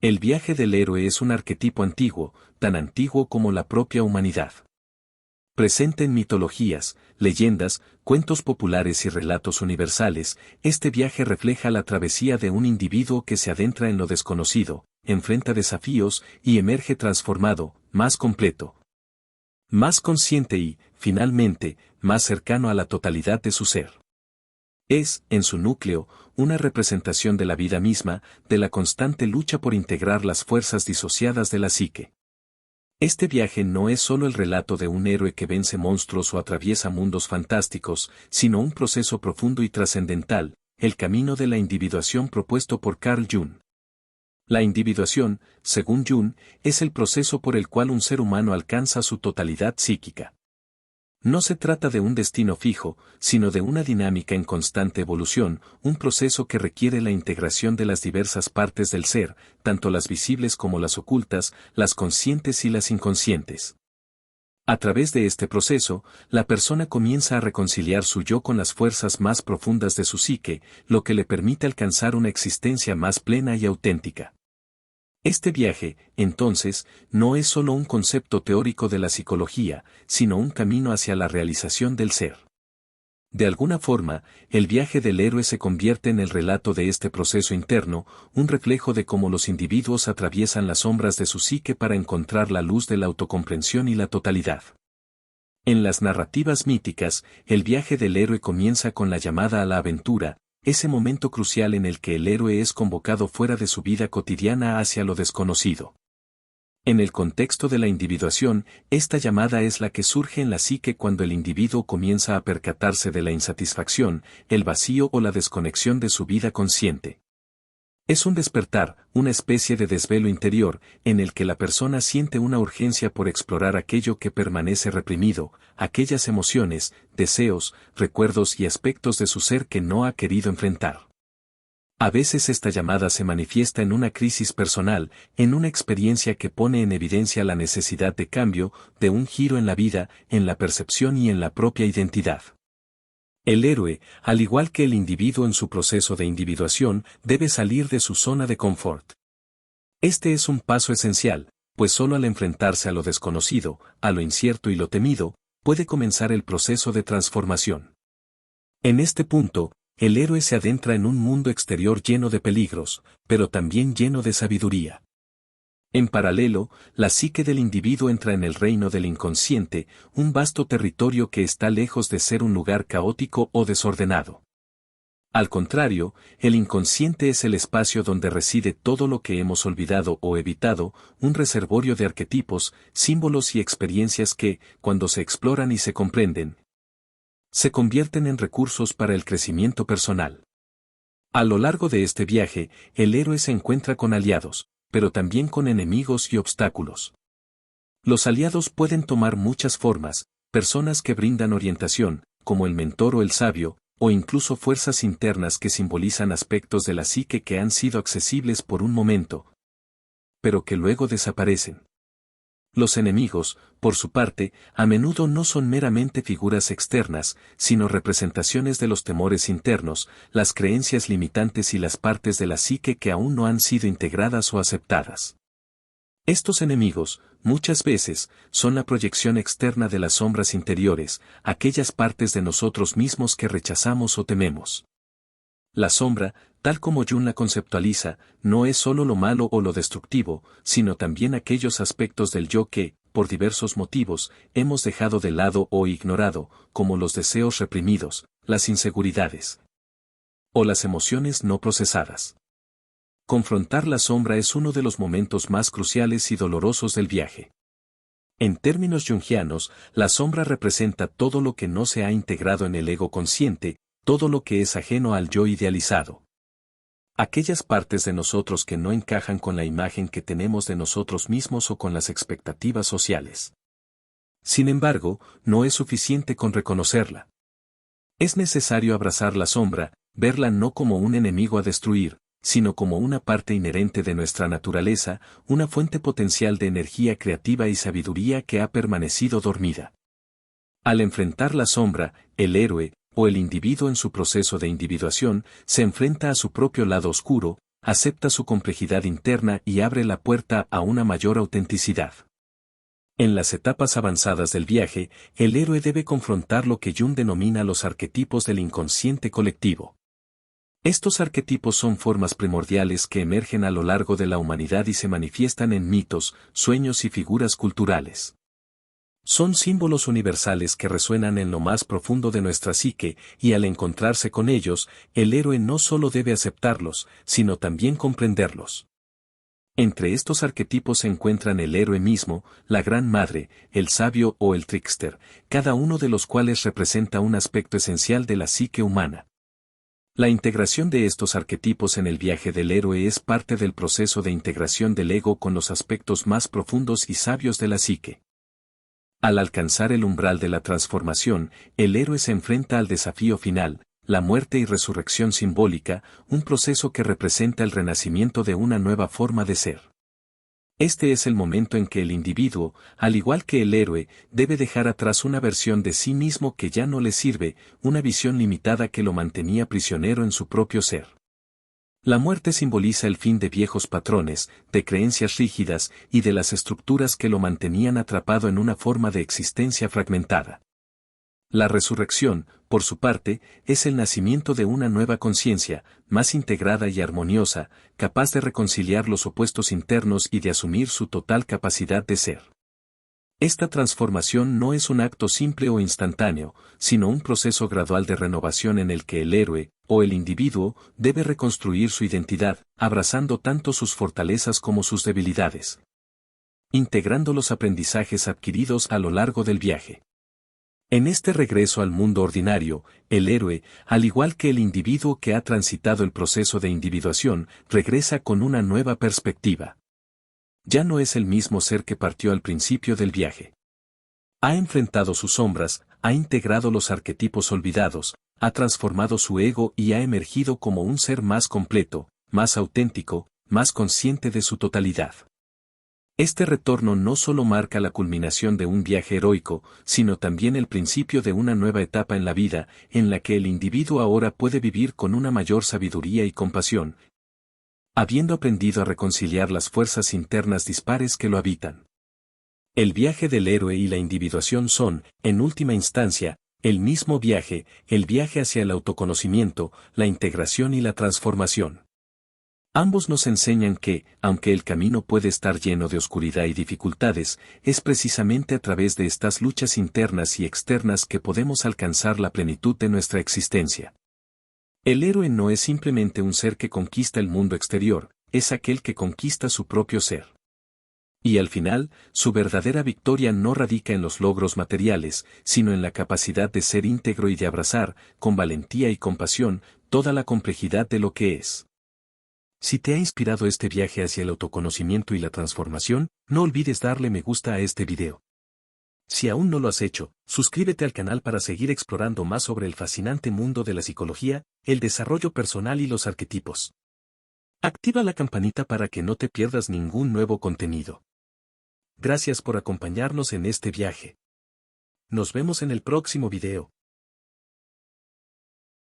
El viaje del héroe es un arquetipo antiguo, tan antiguo como la propia humanidad. Presente en mitologías, leyendas, cuentos populares y relatos universales, este viaje refleja la travesía de un individuo que se adentra en lo desconocido, enfrenta desafíos y emerge transformado, más completo, más consciente y, finalmente, más cercano a la totalidad de su ser. Es, en su núcleo, una representación de la vida misma, de la constante lucha por integrar las fuerzas disociadas de la psique. Este viaje no es solo el relato de un héroe que vence monstruos o atraviesa mundos fantásticos, sino un proceso profundo y trascendental, el camino de la individuación propuesto por Carl Jung. La individuación, según Jung, es el proceso por el cual un ser humano alcanza su totalidad psíquica. No se trata de un destino fijo, sino de una dinámica en constante evolución, un proceso que requiere la integración de las diversas partes del ser, tanto las visibles como las ocultas, las conscientes y las inconscientes. A través de este proceso, la persona comienza a reconciliar su yo con las fuerzas más profundas de su psique, lo que le permite alcanzar una existencia más plena y auténtica. Este viaje, entonces, no es solo un concepto teórico de la psicología, sino un camino hacia la realización del ser. De alguna forma, el viaje del héroe se convierte en el relato de este proceso interno, un reflejo de cómo los individuos atraviesan las sombras de su psique para encontrar la luz de la autocomprensión y la totalidad. En las narrativas míticas, el viaje del héroe comienza con la llamada a la aventura, ese momento crucial en el que el héroe es convocado fuera de su vida cotidiana hacia lo desconocido. En el contexto de la individuación, esta llamada es la que surge en la psique cuando el individuo comienza a percatarse de la insatisfacción, el vacío o la desconexión de su vida consciente. Es un despertar, una especie de desvelo interior, en el que la persona siente una urgencia por explorar aquello que permanece reprimido, aquellas emociones, deseos, recuerdos y aspectos de su ser que no ha querido enfrentar. A veces esta llamada se manifiesta en una crisis personal, en una experiencia que pone en evidencia la necesidad de cambio, de un giro en la vida, en la percepción y en la propia identidad. El héroe, al igual que el individuo en su proceso de individuación, debe salir de su zona de confort. Este es un paso esencial, pues solo al enfrentarse a lo desconocido, a lo incierto y lo temido, puede comenzar el proceso de transformación. En este punto, el héroe se adentra en un mundo exterior lleno de peligros, pero también lleno de sabiduría. En paralelo, la psique del individuo entra en el reino del inconsciente, un vasto territorio que está lejos de ser un lugar caótico o desordenado. Al contrario, el inconsciente es el espacio donde reside todo lo que hemos olvidado o evitado, un reservorio de arquetipos, símbolos y experiencias que, cuando se exploran y se comprenden, se convierten en recursos para el crecimiento personal. A lo largo de este viaje, el héroe se encuentra con aliados, pero también con enemigos y obstáculos. Los aliados pueden tomar muchas formas, personas que brindan orientación, como el mentor o el sabio, o incluso fuerzas internas que simbolizan aspectos de la psique que han sido accesibles por un momento, pero que luego desaparecen. Los enemigos, por su parte, a menudo no son meramente figuras externas, sino representaciones de los temores internos, las creencias limitantes y las partes de la psique que aún no han sido integradas o aceptadas. Estos enemigos, muchas veces, son la proyección externa de las sombras interiores, aquellas partes de nosotros mismos que rechazamos o tememos. La sombra, tal como Jung la conceptualiza, no es solo lo malo o lo destructivo, sino también aquellos aspectos del yo que, por diversos motivos, hemos dejado de lado o ignorado, como los deseos reprimidos, las inseguridades o las emociones no procesadas. Confrontar la sombra es uno de los momentos más cruciales y dolorosos del viaje. En términos jungianos, la sombra representa todo lo que no se ha integrado en el ego consciente, todo lo que es ajeno al yo idealizado. Aquellas partes de nosotros que no encajan con la imagen que tenemos de nosotros mismos o con las expectativas sociales. Sin embargo, no es suficiente con reconocerla. Es necesario abrazar la sombra, verla no como un enemigo a destruir, sino como una parte inherente de nuestra naturaleza, una fuente potencial de energía creativa y sabiduría que ha permanecido dormida. Al enfrentar la sombra, el héroe, o el individuo en su proceso de individuación, se enfrenta a su propio lado oscuro, acepta su complejidad interna y abre la puerta a una mayor autenticidad. En las etapas avanzadas del viaje, el héroe debe confrontar lo que Jung denomina los arquetipos del inconsciente colectivo. Estos arquetipos son formas primordiales que emergen a lo largo de la humanidad y se manifiestan en mitos, sueños y figuras culturales. Son símbolos universales que resuenan en lo más profundo de nuestra psique, y al encontrarse con ellos, el héroe no solo debe aceptarlos, sino también comprenderlos. Entre estos arquetipos se encuentran el héroe mismo, la gran madre, el sabio o el trickster, cada uno de los cuales representa un aspecto esencial de la psique humana. La integración de estos arquetipos en el viaje del héroe es parte del proceso de integración del ego con los aspectos más profundos y sabios de la psique. Al alcanzar el umbral de la transformación, el héroe se enfrenta al desafío final, la muerte y resurrección simbólica, un proceso que representa el renacimiento de una nueva forma de ser. Este es el momento en que el individuo, al igual que el héroe, debe dejar atrás una versión de sí mismo que ya no le sirve, una visión limitada que lo mantenía prisionero en su propio ser. La muerte simboliza el fin de viejos patrones, de creencias rígidas y de las estructuras que lo mantenían atrapado en una forma de existencia fragmentada. La resurrección, por su parte, es el nacimiento de una nueva conciencia, más integrada y armoniosa, capaz de reconciliar los opuestos internos y de asumir su total capacidad de ser. Esta transformación no es un acto simple o instantáneo, sino un proceso gradual de renovación en el que el héroe, o el individuo, debe reconstruir su identidad, abrazando tanto sus fortalezas como sus debilidades, integrando los aprendizajes adquiridos a lo largo del viaje. En este regreso al mundo ordinario, el héroe, al igual que el individuo que ha transitado el proceso de individuación, regresa con una nueva perspectiva. Ya no es el mismo ser que partió al principio del viaje. Ha enfrentado sus sombras, ha integrado los arquetipos olvidados, ha transformado su ego y ha emergido como un ser más completo, más auténtico, más consciente de su totalidad. Este retorno no solo marca la culminación de un viaje heroico, sino también el principio de una nueva etapa en la vida, en la que el individuo ahora puede vivir con una mayor sabiduría y compasión, habiendo aprendido a reconciliar las fuerzas internas dispares que lo habitan. El viaje del héroe y la individuación son, en última instancia, el mismo viaje, el viaje hacia el autoconocimiento, la integración y la transformación. Ambos nos enseñan que, aunque el camino puede estar lleno de oscuridad y dificultades, es precisamente a través de estas luchas internas y externas que podemos alcanzar la plenitud de nuestra existencia. El héroe no es simplemente un ser que conquista el mundo exterior, es aquel que conquista su propio ser. Y al final, su verdadera victoria no radica en los logros materiales, sino en la capacidad de ser íntegro y de abrazar, con valentía y compasión, toda la complejidad de lo que es. Si te ha inspirado este viaje hacia el autoconocimiento y la transformación, no olvides darle me gusta a este video. Si aún no lo has hecho, suscríbete al canal para seguir explorando más sobre el fascinante mundo de la psicología, el desarrollo personal y los arquetipos. Activa la campanita para que no te pierdas ningún nuevo contenido. Gracias por acompañarnos en este viaje. Nos vemos en el próximo video.